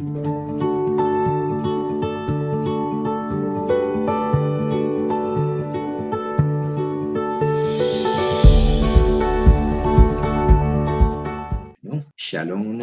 ¿No? Shalom,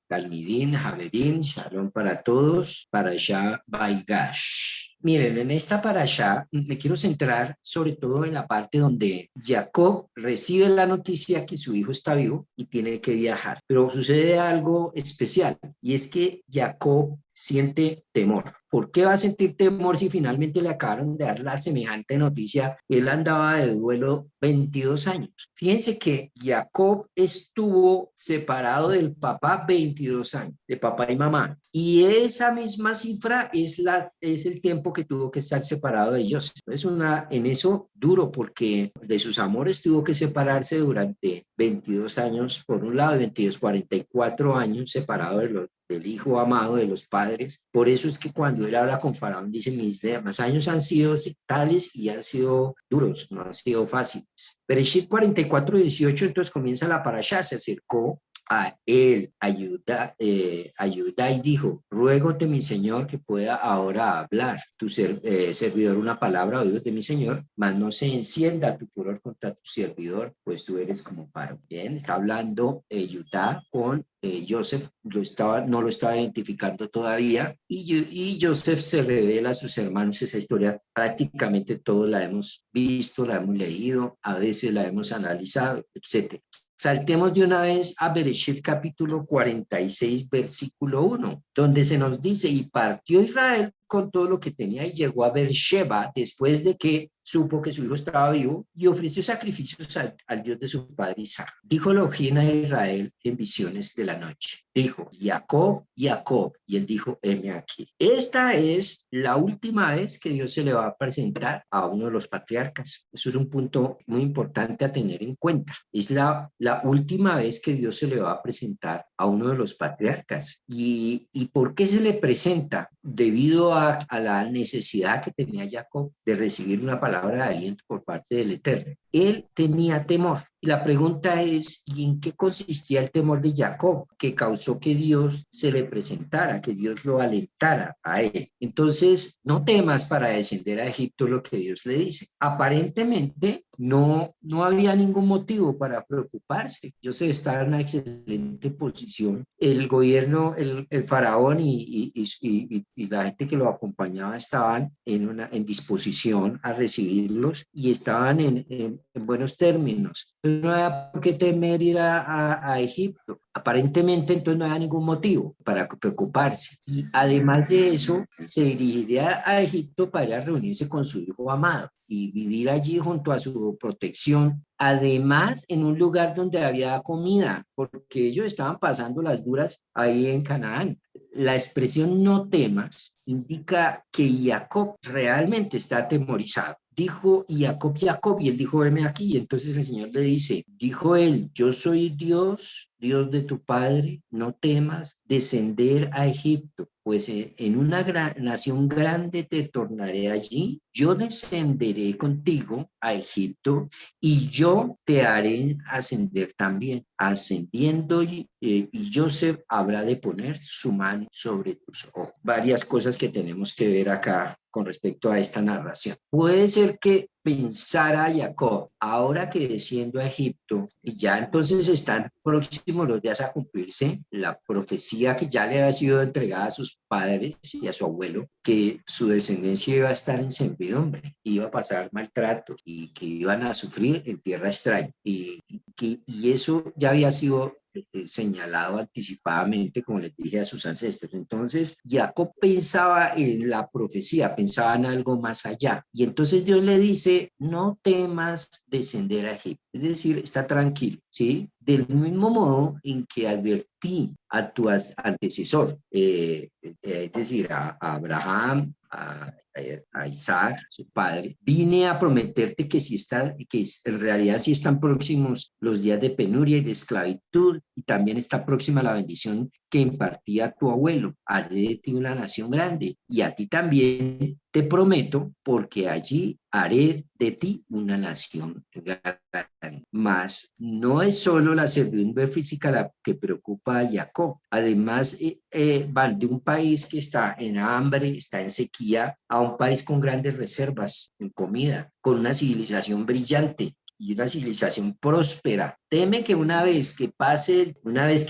Talmidín, Javerín, Shalom para todos, Parashá Baigash. Miren, en esta parashá me quiero centrar sobre todo en la parte donde Jacob recibe la noticia que su hijo está vivo y tiene que viajar. Pero sucede algo especial y es que Jacob siente temor. ¿Por qué va a sentir temor si finalmente le acabaron de dar la semejante noticia? Él andaba de duelo 22 años. Fíjense que Jacob estuvo separado del papá 22 años, de papá y mamá. Y esa misma cifra es el tiempo que tuvo que estar separado de ellos. En eso duro, porque de sus amores tuvo que separarse durante 22 años, por un lado, 22, 44 años separado del hijo amado de los padres. Por eso es que cuando él habla con Faraón, dice, mis demás años han sido tales y han sido duros, no han sido fáciles. Bereshit 44:18, entonces comienza la parashá, se acercó a él, ayuda y dijo, ruégote mi señor que pueda ahora hablar tu servidor una palabra, oídos de mi señor, mas no se encienda tu furor contra tu servidor, pues tú eres como paro. Bien, está hablando Judá con Joseph, no lo estaba identificando todavía, y Joseph se revela a sus hermanos. Esa historia prácticamente todos la hemos visto, la hemos leído, a veces la hemos analizado, etc. Saltemos de una vez a Bereshit capítulo 46, versículo 1, donde se nos dice, y partió Israel con todo lo que tenía y llegó a Beersheba después de que supo que su hijo estaba vivo y ofreció sacrificios al Dios de su padre Isaac. Dijo Elohim a Israel en visiones de la noche. Dijo, Jacob, Jacob, y él dijo, heme aquí. Esta es la última vez que Dios se le va a presentar a uno de los patriarcas. Eso es un punto muy importante a tener en cuenta. Es la última vez que Dios se le va a presentar a uno de los patriarcas. ¿Y por qué se le presenta? Debido a la necesidad que tenía Jacob de recibir una palabra de aliento por parte del Eterno. Él tenía temor. Y la pregunta es, ¿y en qué consistía el temor de Jacob que causó que Dios se le presentara, que Dios lo alentara a él? Entonces, no temas para descender a Egipto, lo que Dios le dice. Aparentemente, no había ningún motivo para preocuparse. José estaba en una excelente posición. El gobierno, el faraón y la gente que lo acompañaba estaban en disposición a recibirlos y estaban en buenos términos. Entonces, no había por qué temer ir a Egipto. Aparentemente, entonces no había ningún motivo para preocuparse. Y además de eso, se dirigiría a Egipto para ir a reunirse con su hijo amado y vivir allí junto a su protección. Además, en un lugar donde había comida, porque ellos estaban pasando las duras ahí en Canaán. La expresión no temas indica que Jacob realmente está atemorizado. Dijo Jacob, Jacob, y él dijo, veme aquí. Y entonces el Señor le dice, dijo él, yo soy Dios, Dios de tu padre, no temas descender a Egipto, pues en una nación grande te tornaré allí, yo descenderé contigo a Egipto y yo te haré ascender también. Ascendiendo y Joseph habrá de poner su mano sobre tus ojos. Varias cosas que tenemos que ver acá con respecto a esta narración. Puede ser que pensara Jacob, ahora que desciendo a Egipto, y ya entonces están próximos los días a cumplirse, la profecía que ya le había sido entregada a sus padres y a su abuelo, que su descendencia iba a estar en servidumbre, iba a pasar maltratos y que iban a sufrir en tierra extraña. Y eso ya había sido señalado anticipadamente, como les dije a sus ancestros. Entonces, Jacob pensaba en la profecía, pensaba en algo más allá. Y entonces Dios le dice, no temas descender a Egipto. Es decir, está tranquilo, ¿sí? Del mismo modo en que advertí a tu antecesor, es decir, a Abraham, a Isaac, su padre, vine a prometerte que en realidad sí están próximos los días de penuria y de esclavitud, y también está próxima la bendición que impartía tu abuelo. Haré de ti una nación grande, y a ti también te prometo, porque allí haré de ti una nación grande. Mas no es solo la servidumbre física la que preocupa a Jacob. Además, van de un país que está en hambre, está en sequía, a un país con grandes reservas en comida, con una civilización brillante y una civilización próspera. Teme que una vez que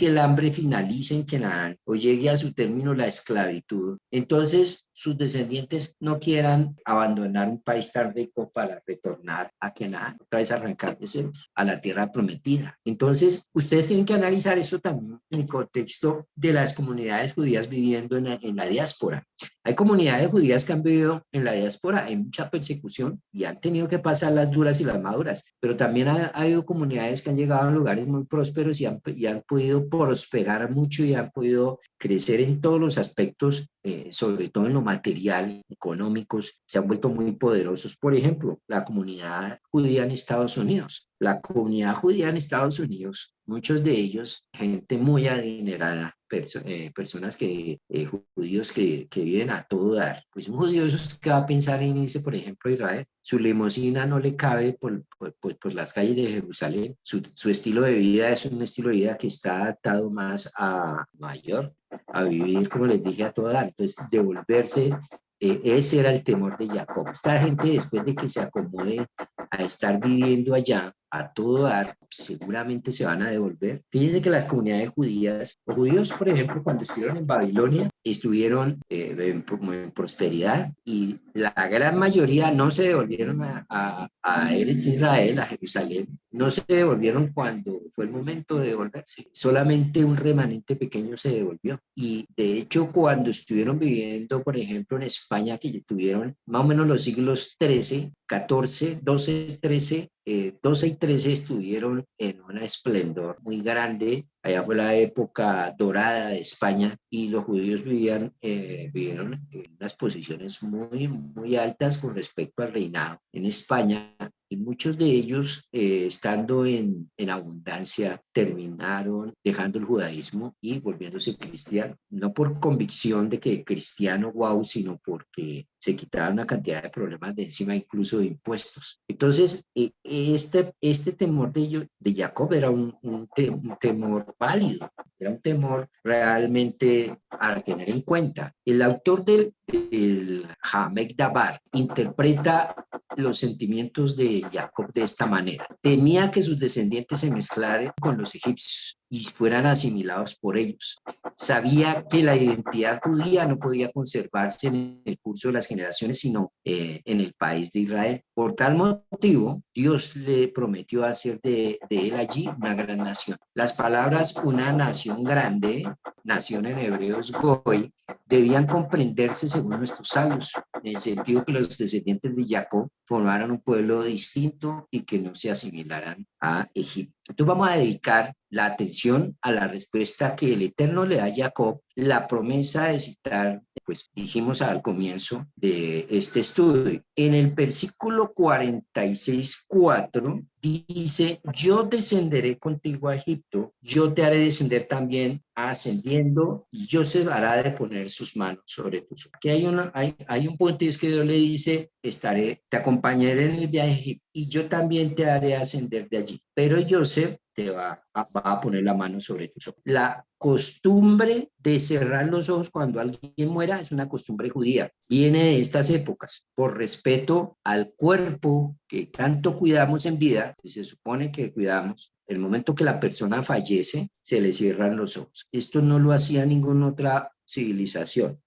el hambre finalice en Canaán o llegue a su término la esclavitud, entonces sus descendientes no quieran abandonar un país tan rico para retornar a Canaán, otra vez arrancar de ceros, a la tierra prometida. Entonces, ustedes tienen que analizar eso también en el contexto de las comunidades judías viviendo en la diáspora. Hay comunidades judías que han vivido en la diáspora, hay mucha persecución y han tenido que pasar las duras y las maduras, pero también ha habido comunidades que han llegado a lugares muy prósperos y han podido prosperar mucho y han podido crecer en todos los aspectos, sobre todo en lo material, económicos, se han vuelto muy poderosos. Por ejemplo, la comunidad judía en Estados Unidos. La comunidad judía en Estados Unidos, muchos de ellos, gente muy adinerada, personas judíos que viven a todo dar. Pues un judío es que va a pensar en irse, por ejemplo, a Israel. Su limusina no le cabe por las calles de Jerusalén. Su estilo de vida es un estilo de vida que está adaptado más a Nueva York, a vivir, como les dije, a todo dar. Entonces, devolverse, ese era el temor de Jacob. Esta gente, después de que se acomode a estar viviendo allá, a todo dar, seguramente se van a devolver. Fíjense que las comunidades judías, los judíos, por ejemplo, cuando estuvieron en Babilonia, estuvieron en prosperidad y la gran mayoría no se devolvieron a Eretz Israel, a Jerusalén, no se devolvieron cuando fue el momento de devolverse. Solamente un remanente pequeño se devolvió. Y de hecho, cuando estuvieron viviendo, por ejemplo, en España, que tuvieron más o menos los siglos XIII, XIV, XII, XIII, 12 y 13 estuvieron en un esplendor muy grande. Allá fue la época dorada de España y los judíos vivieron en unas posiciones muy, muy altas con respecto al reinado en España. Y muchos de ellos, estando en abundancia, terminaron dejando el judaísmo y volviéndose cristianos. No por convicción de que cristiano, wow, sino porque se quitaron una cantidad de problemas de encima, incluso de impuestos. Entonces, este temor de Jacob era un temor válido, era un temor realmente a tener en cuenta. El autor del Hamek Dabar interpreta los sentimientos de Jacob de esta manera. Temía que sus descendientes se mezclaran con los egipcios y fueran asimilados por ellos. Sabía que la identidad judía no podía conservarse en el curso de las generaciones, sino en el país de Israel. Por tal motivo, Dios le prometió hacer de él allí una gran nación. Las palabras una nación grande, nación en hebreo es goy, debían comprenderse según nuestros sabios, en el sentido que los descendientes de Jacob formaran un pueblo distinto y que no se asimilaran a Egipto. Entonces vamos a dedicar la atención a la respuesta que el Eterno le da a Jacob, la promesa de citar, pues dijimos al comienzo de este estudio. En el versículo 46:4 dice, yo descenderé contigo a Egipto, yo te haré descender también ascendiendo y yo se hará de poner sus manos sobre tus ojos. Aquí hay un punto y es que Dios le dice, te acompañaré en el viaje a Egipto y yo también te haré ascender de allí. Pero Joseph va a poner la mano sobre tus ojos. La costumbre de cerrar los ojos cuando alguien muera es una costumbre judía. Viene de estas épocas. Por respeto al cuerpo que tanto cuidamos en vida, que se supone que cuidamos, el momento que la persona fallece, se le cierran los ojos. Esto no lo hacía ninguna otra civilización.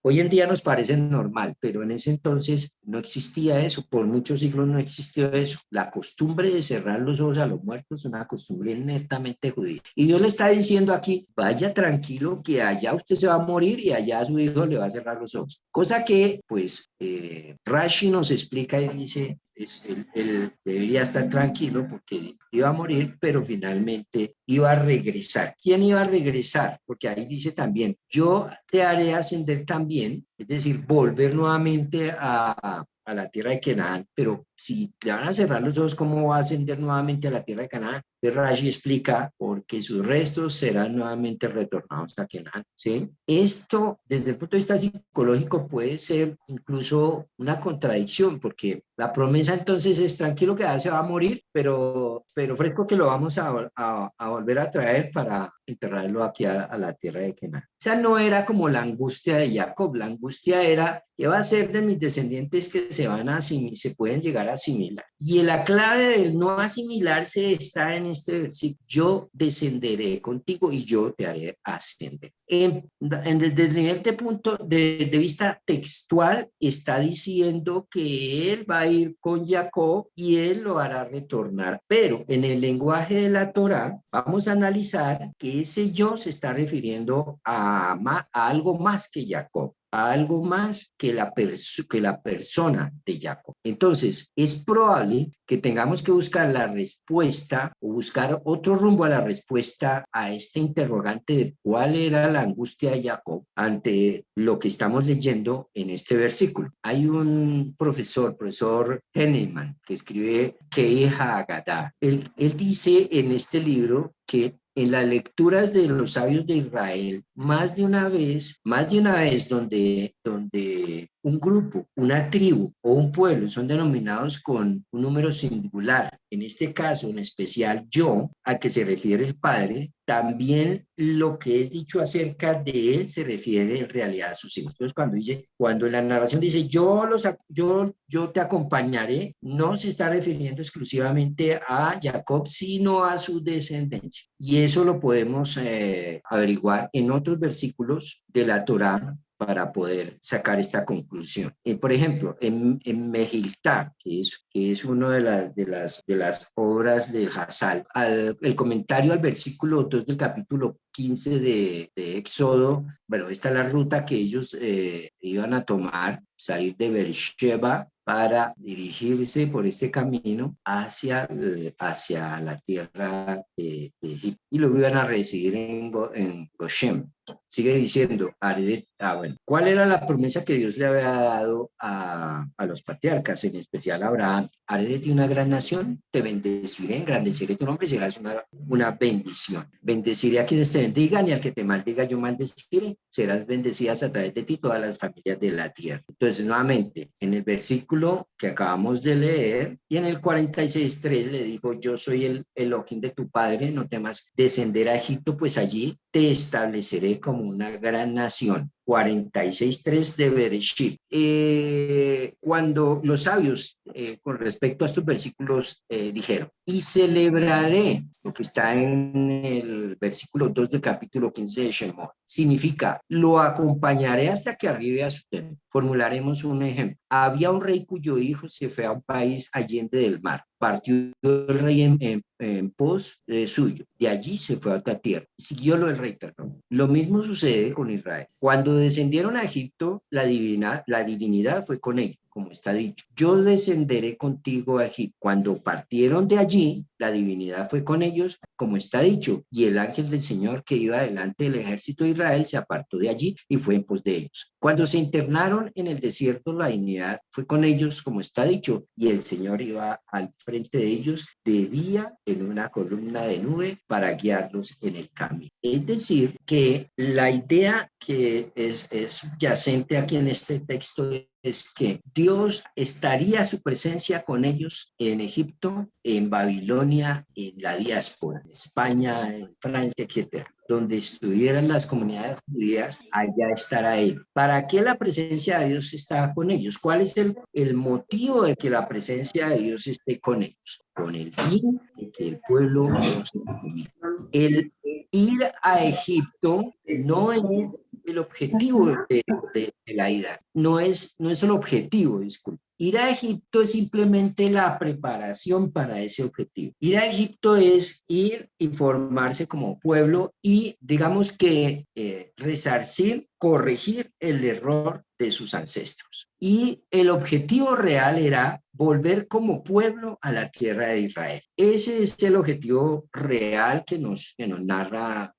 Hoy en día nos parece normal, pero en ese entonces no existía eso, por muchos siglos no existió eso. La costumbre de cerrar los ojos a los muertos es una costumbre netamente judía. Y Dios le está diciendo aquí, vaya tranquilo que allá usted se va a morir y allá a su hijo le va a cerrar los ojos. Cosa que, pues, Rashi nos explica y dice, él debería estar tranquilo porque iba a morir, pero finalmente iba a regresar. ¿Quién iba a regresar? Porque ahí dice también, yo te haré ascender también, es decir, volver nuevamente a la tierra de Canaán, pero si le van a cerrar los ojos, ¿cómo va a ascender nuevamente a la tierra de Canaán? Rashi explica, porque sus restos serán nuevamente retornados a Canaán, ¿sí? Esto, desde el punto de vista psicológico, puede ser incluso una contradicción, porque la promesa entonces es tranquilo que se va a morir, pero fresco que lo vamos a volver a traer para enterrarlo aquí a la tierra de Canaán. O sea, no era como la angustia de Jacob, la angustia era, ¿qué va a ser de mis descendientes que se pueden llegar a asimilar? Y la clave del no asimilarse está en este versículo: yo descenderé contigo y yo te haré ascender. Desde el nivel de punto de vista textual, está diciendo que él va a ir con Jacob y él lo hará retornar. Pero en el lenguaje de la Torá, vamos a analizar que ese yo se está refiriendo a algo más que Jacob, a algo más que la persona de Jacob. Entonces, es probable que tengamos que buscar la respuesta o buscar otro rumbo a la respuesta a este interrogante de cuál era la angustia de Jacob ante lo que estamos leyendo en este versículo. Hay un profesor Henneman, que escribe Keija Agadá. Él dice en este libro que en las lecturas de los sabios de Israel, más de una vez donde un grupo, una tribu o un pueblo son denominados con un número singular, en este caso en especial yo, al que se refiere el Padre, también lo que es dicho acerca de él se refiere en realidad a sus hijos. Entonces, cuando en la narración dice yo te acompañaré, no se está refiriendo exclusivamente a Jacob, sino a su descendencia. Y eso lo podemos averiguar en otros versículos de la Torá para poder sacar esta conclusión. Por ejemplo, en Mejiltá, que es una de las obras de Hassal, el comentario al versículo 2 del capítulo 15 de Éxodo, bueno, esta es la ruta que ellos iban a tomar, salir de Beersheba para dirigirse por este camino hacia la tierra de Egipto. Y luego iban a residir en Goshen. Sigue diciendo, bueno, ¿cuál era la promesa que Dios le había dado a los patriarcas, en especial a Abraham? Haré de ti una gran nación, te bendeciré, engrandeceré tu nombre y serás una bendición. Bendeciré a quienes te bendigan y al que te maldiga yo maldeciré. Serás bendecidas a través de ti todas las familias de la tierra. Entonces, nuevamente, en el versículo que acabamos de leer y en el 46:3 le dijo, yo soy el Elohim de tu padre, no temas descender a Egipto, pues allí te estableceré como una gran nación. 46:3 de Bereshit. Cuando los sabios con respecto a estos versículos dijeron, y celebraré, lo que está en el versículo 2 del capítulo 15 de Shemot, significa, lo acompañaré hasta que arribe a su templo. Formularemos un ejemplo. Había un rey cuyo hijo se fue a un país allende del mar. Partió el rey en pos suyo. De allí se fue a otra tierra. Siguiólo el rey, perdón. Lo mismo sucede con Israel. Cuando descendieron a Egipto, la divinidad fue con ellos, como está dicho. Yo descenderé contigo a Egipto. Cuando partieron de allí, la divinidad fue con ellos, como está dicho. Y el ángel del Señor que iba delante del ejército de Israel se apartó de allí y fue en pos de ellos. Cuando se internaron en el desierto, la divinidad fue con ellos, como está dicho, y el Señor iba al frente de ellos de día en una columna de nube para guiarlos en el camino. Es decir, que la idea que es subyacente aquí en este texto es que Dios estaría su presencia con ellos en Egipto, en Babilonia, en la diáspora, en España, en Francia, etcétera. Donde estuvieran las comunidades judías, allá estará Él. ¿Para qué la presencia de Dios está con ellos? ¿Cuál es el motivo de que la presencia de Dios esté con ellos? Con el fin de que el pueblo no se convierta. El ir a Egipto no es el objetivo de la ida, no es un objetivo, disculpe. Ir a Egipto es simplemente la preparación para ese objetivo. Ir a Egipto es ir y formarse como pueblo y digamos que resarcir, corregir el error de sus ancestros. Y el objetivo real era volver como pueblo a la tierra de Israel. Ese es el objetivo real que nos narra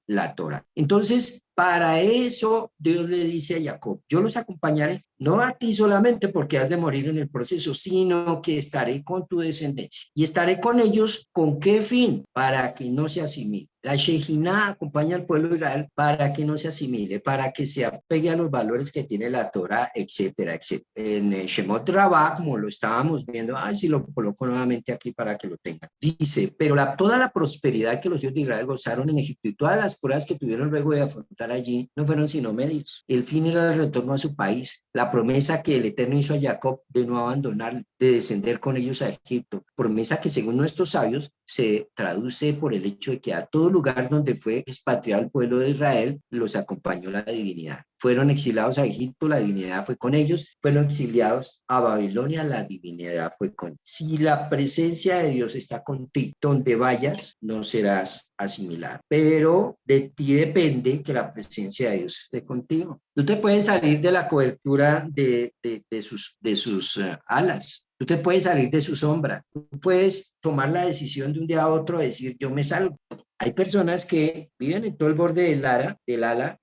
la Torá. Entonces, para eso Dios le dice a Jacob, yo los acompañaré, no a ti solamente porque has de morir en el proceso, sino que estaré con tu descendencia. Y estaré con ellos, ¿con qué fin? Para que no se asimile. La Shejinah acompaña al pueblo de Israel para que no se asimile, para que se apegue a los valores que tiene la Torah, etcétera, etcétera. En Shemot Rabbah, como lo estábamos viendo, si lo coloco nuevamente aquí para que lo tengan. Dice, pero toda la prosperidad que los hijos de Israel gozaron en Egipto y todas las pruebas que tuvieron luego de afrontar allí no fueron sino medios. El fin era el retorno a su país, la promesa que el Eterno hizo a Jacob de no abandonar, de descender con ellos a Egipto, promesa que según nuestros sabios se traduce por el hecho de que a todo lugar donde fue expatriado el pueblo de Israel los acompañó la divinidad. Fueron exiliados a Egipto, la divinidad fue con ellos. Fueron exiliados a Babilonia, la divinidad fue con ellos. Si la presencia de Dios está contigo, donde vayas, no serás asimilado. Pero de ti depende que la presencia de Dios esté contigo. Tú te puedes salir de la cobertura de sus alas. Tú te puedes salir de su sombra. Tú puedes tomar la decisión de un día a otro de decir, yo me salgo. Hay personas que viven en todo el borde del ala,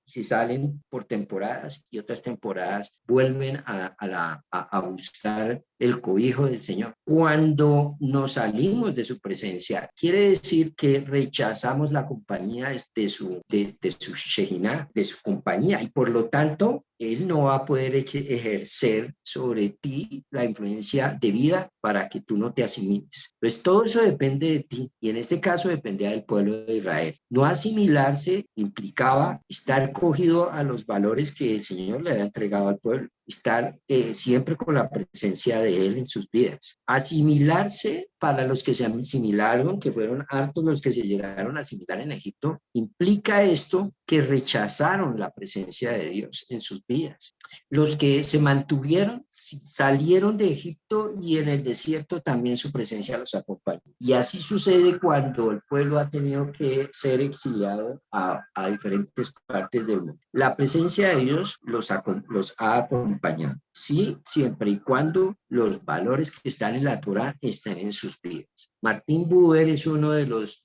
y se salen por temporadas y otras temporadas vuelven a buscar el cobijo del Señor. Cuando nos salimos de su presencia, quiere decir que rechazamos la compañía de su Shejinah, de su compañía, y por lo tanto, Él no va a poder ejercer sobre ti la influencia debida para que tú no te asimiles. Pues todo eso depende de ti, y en este caso dependía del pueblo de Israel. No asimilarse implicaba estar cogido a los valores que el Señor le había entregado al pueblo, estar siempre con la presencia de Él en sus vidas. Asimilarse, para los que se asimilaron, que fueron hartos los que se llegaron a asimilar en Egipto, implica esto, que rechazaron la presencia de Dios en sus vidas. Los que se mantuvieron, salieron de Egipto y en el desierto también su presencia los acompañó. Y así sucede cuando el pueblo ha tenido que ser exiliado a diferentes partes del mundo. La presencia de Dios los ha acompañado, sí, siempre y cuando los valores que están en la Torá estén en sus vidas. Martín Buber es uno de los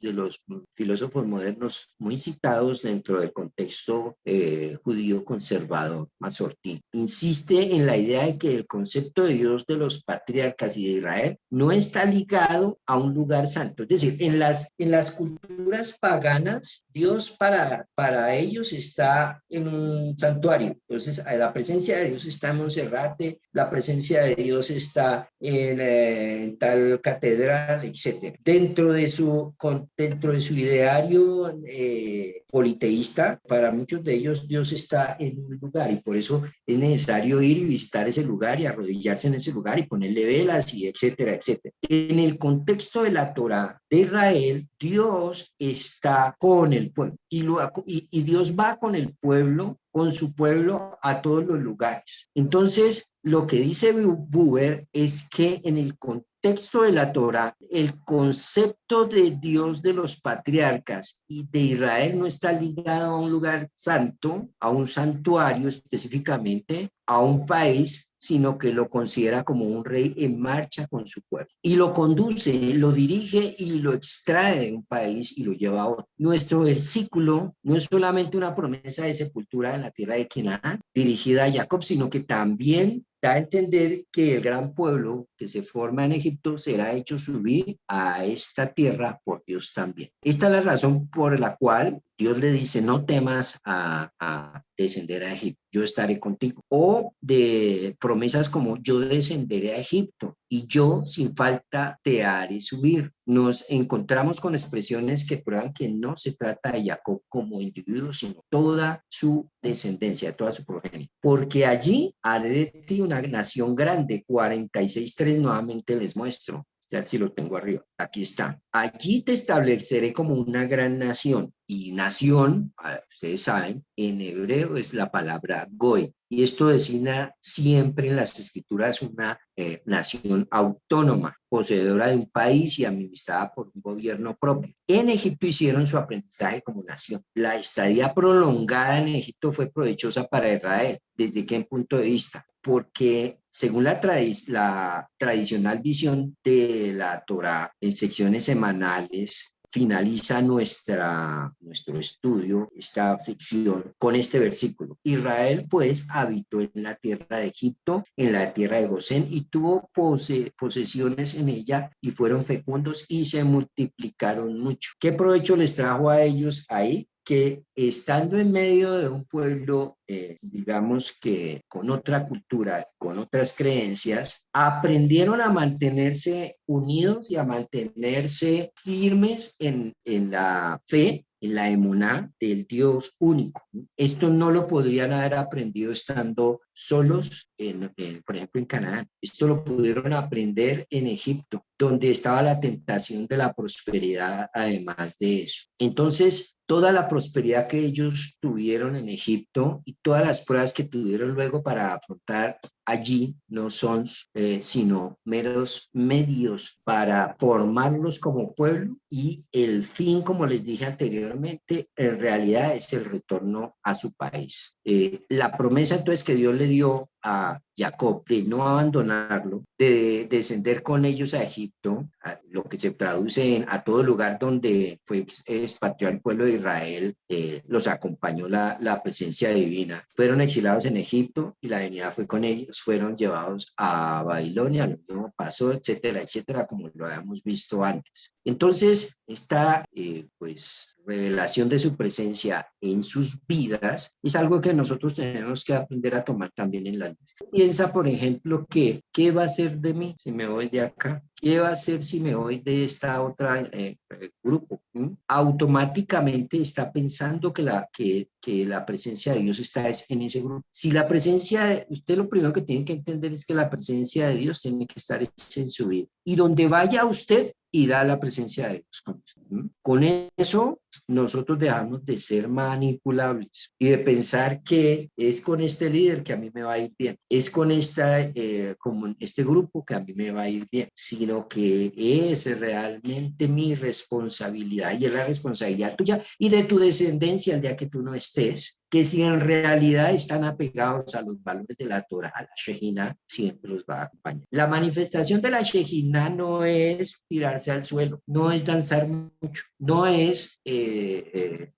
filósofos modernos muy citados dentro del contexto judío conservador, mazortí. Insiste en la idea de que el concepto de Dios de los patriarcas y de Israel no está ligado a un lugar santo. Es decir, en las culturas paganas, Dios para ellos está en un santuario. Entonces, la presencia de Dios está en Monserrate, la presencia de Dios está en tal catedral, etc. Dentro de su ideario politeísta, para muchos de ellos Dios está en un lugar y por eso es necesario ir y visitar ese lugar y arrodillarse en ese lugar y ponerle velas y etcétera, etcétera. En el contexto de la Torá de Israel, Dios está con el pueblo y Dios va con el pueblo, con su pueblo a todos los lugares. Entonces, lo que dice Buber es que en el contexto de la Torá, el concepto de Dios de los patriarcas y de Israel no está ligado a un lugar santo, a un santuario específicamente, a un país, sino que lo considera como un rey en marcha con su pueblo. Y lo conduce, lo dirige y lo extrae de un país y lo lleva a otro. Nuestro versículo no es solamente una promesa de sepultura en la tierra de Canaán dirigida a Jacob, sino que también da a entender que el gran pueblo que se forma en Egipto será hecho subir a esta tierra por Dios también. Esta es la razón por la cual Dios le dice, no temas a descender a Egipto, yo estaré contigo. O de promesas como yo descenderé a Egipto y yo sin falta te haré subir. Nos encontramos con expresiones que prueban que no se trata de Jacob como individuo, sino toda su descendencia, toda su progenie. Porque allí haré de ti una nación grande, 46:3 nuevamente les muestro. Si lo tengo arriba, aquí está. Allí te estableceré como una gran nación. Y nación, ustedes saben, en hebreo es la palabra goy. Y esto designa siempre en las escrituras una nación autónoma, poseedora de un país y administrada por un gobierno propio. En Egipto hicieron su aprendizaje como nación. La estadía prolongada en Egipto fue provechosa para Israel. ¿Desde qué punto de vista? Porque según la tradicional visión de la Torá, en secciones semanales, finaliza nuestro estudio, esta sección, con este versículo. Israel, pues, habitó en la tierra de Egipto, en la tierra de Gosén, y tuvo posesiones en ella, y fueron fecundos y se multiplicaron mucho. ¿Qué provecho les trajo a ellos ahí? Que estando en medio de un pueblo, digamos que con otra cultura, con otras creencias, aprendieron a mantenerse unidos y a mantenerse firmes en la fe, en la emuná del Dios único. Esto no lo podrían haber aprendido estando solos, por ejemplo, en Canaán. Esto lo pudieron aprender en Egipto, donde estaba la tentación de la prosperidad, además de eso. Entonces, toda la prosperidad que ellos tuvieron en Egipto y todas las pruebas que tuvieron luego para afrontar allí no son sino meros medios para formarlos como pueblo, y el fin, como les dije anteriormente, en realidad es el retorno a su país. La promesa entonces que Dios le dio a Jacob de no abandonarlo, de descender con ellos a Egipto, lo que se traduce en a todo lugar donde fue expatriado el pueblo de Israel, los acompañó la presencia divina. Fueron exilados en Egipto y la venida fue con ellos, fueron llevados a Babilonia, lo mismo pasó, etcétera, etcétera, como lo habíamos visto antes. Entonces, esta, pues, revelación de su presencia en sus vidas es algo que nosotros tenemos que aprender a tomar también en la nuestra. Piensa, por ejemplo, que ¿qué va a ser de mí si me voy de acá? ¿Qué va a hacer si me voy de esta otra grupo? Automáticamente está pensando que la presencia de Dios está en ese grupo. Si la presencia, usted lo primero que tiene que entender es que la presencia de Dios tiene que estar en su vida. Y donde vaya usted, irá la presencia de Dios con usted. Con eso, nosotros dejamos de ser manipulables y de pensar que es con este líder que a mí me va a ir bien, es con como este grupo que a mí me va a ir bien, sino que es realmente mi responsabilidad y es la responsabilidad tuya y de tu descendencia el día que tú no estés, que si en realidad están apegados a los valores de la Torah, la Shejina siempre los va a acompañar. La manifestación de la Shejina no es tirarse al suelo, no es danzar mucho, no es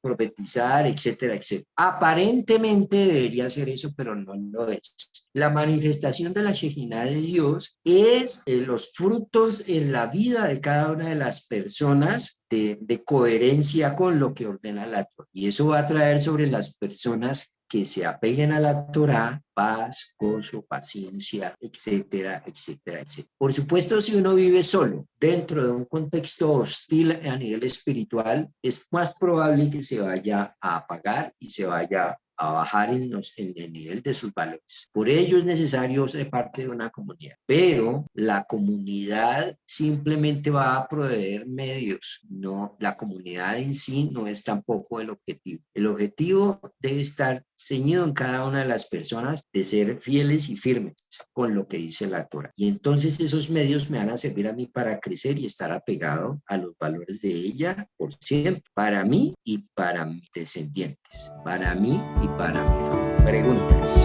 profetizar, etcétera, etcétera. Aparentemente debería ser eso, pero no lo es. La manifestación de la Shejina de Dios es los frutos en la vida de cada una de las personas de coherencia con lo que ordena la Torah. Y eso va a traer sobre las personas que se apeguen a la Torah paz, gozo, paciencia, etcétera, etcétera, etcétera. Por supuesto, si uno vive solo dentro de un contexto hostil a nivel espiritual, es más probable que se vaya a apagar y se vaya a bajar en el nivel de sus valores. Por ello es necesario ser parte de una comunidad, pero la comunidad simplemente va a proveer medios, no, la comunidad en sí no es tampoco el objetivo. El objetivo debe estar ceñido en cada una de las personas de ser fieles y firmes con lo que dice la Torah. Y entonces esos medios me van a servir a mí para crecer y estar apegado a los valores de ella por siempre, para mí y para mis descendientes, para mí y para mi familia. Preguntas.